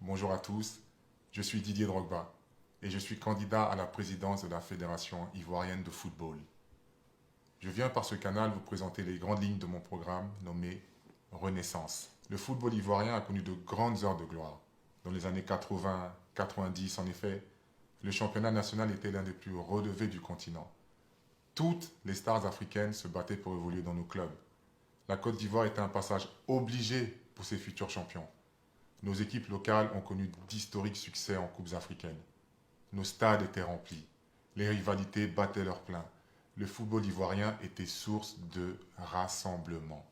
bonjour à tous, je suis Didier Drogba et je suis candidat à la présidence de la Fédération ivoirienne de football. Je viens par ce canal vous présenter les grandes lignes de mon programme nommé Renaissance. Le football ivoirien a connu de grandes heures de gloire. Dans les années 80-90, en effet, le championnat national était l'un des plus relevés du continent. Toutes les stars africaines se battaient pour évoluer dans nos clubs. La Côte d'Ivoire était un passage obligé pour ses futurs champions. Nos équipes locales ont connu d'historiques succès en coupes africaines. Nos stades étaient remplis. Les rivalités battaient leur plein. Le football ivoirien était source de rassemblement.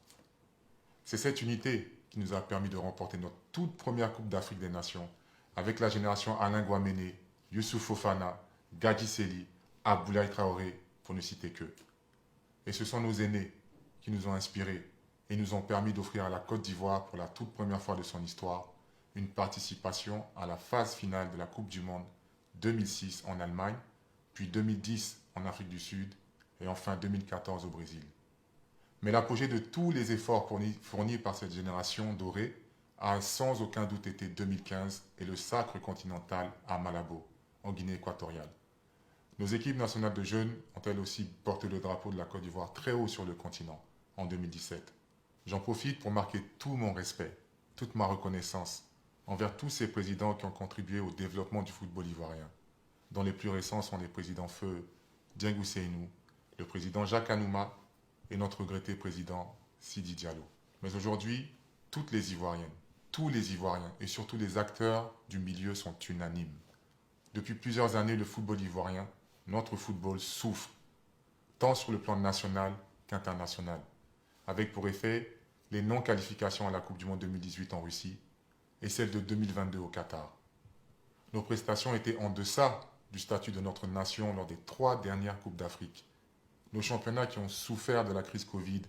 C'est cette unité qui nous a permis de remporter notre toute première Coupe d'Afrique des Nations avec la génération Alain Guaméné, Youssouf Fofana, Gadji Seli, Aboulaye Traoré, pour ne citer qu'eux. Et ce sont nos aînés qui nous ont inspirés et nous ont permis d'offrir à la Côte d'Ivoire pour la toute première fois de son histoire une participation à la phase finale de la Coupe du Monde 2006 en Allemagne, puis 2010 en Afrique du Sud et enfin 2014 au Brésil. Mais l'apogée de tous les efforts fournis par cette génération dorée a sans aucun doute été 2015 et le sacre continental à Malabo, en Guinée équatoriale. Nos équipes nationales de jeunes ont elles aussi porté le drapeau de la Côte d'Ivoire très haut sur le continent en 2017. J'en profite pour marquer tout mon respect, toute ma reconnaissance envers tous ces présidents qui ont contribué au développement du football ivoirien, dont les plus récents sont les présidents feu Dieng Seynou, le président Jacques Anouma et notre regretté président Sidi Diallo. Mais aujourd'hui, toutes les Ivoiriennes, tous les Ivoiriens et surtout les acteurs du milieu sont unanimes. Depuis plusieurs années, le football ivoirien, notre football, souffre, tant sur le plan national qu'international, avec pour effet les non-qualifications à la Coupe du Monde 2018 en Russie et celle de 2022 au Qatar. Nos prestations étaient en deçà du statut de notre nation lors des 3 dernières Coupes d'Afrique. Nos championnats qui ont souffert de la crise Covid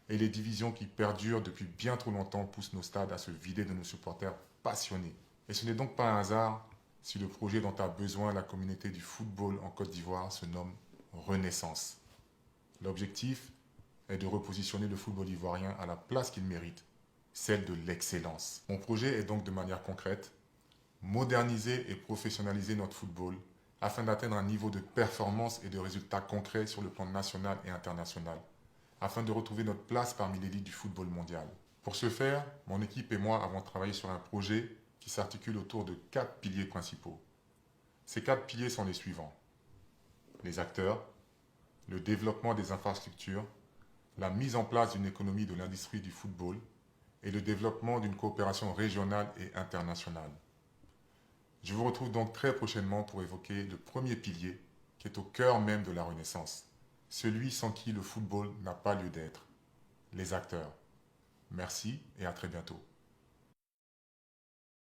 et les divisions qui perdurent depuis bien trop longtemps poussent nos stades à se vider de nos supporters passionnés. Et ce n'est donc pas un hasard si le projet dont a besoin la communauté du football en Côte d'Ivoire se nomme Renaissance. L'objectif est de repositionner le football ivoirien à la place qu'il mérite, celle de l'excellence. Mon projet est donc de manière concrète, moderniser et professionnaliser notre football afin d'atteindre un niveau de performance et de résultats concrets sur le plan national et international, afin de retrouver notre place parmi l'élite du football mondial. Pour ce faire, mon équipe et moi avons travaillé sur un projet qui s'articule autour de 4 piliers principaux. Ces 4 piliers sont les suivants: les acteurs, le développement des infrastructures, la mise en place d'une économie de l'industrie du football et le développement d'une coopération régionale et internationale. Je vous retrouve donc très prochainement pour évoquer le premier pilier qui est au cœur même de la Renaissance, celui sans qui le football n'a pas lieu d'être, les acteurs. Merci et à très bientôt.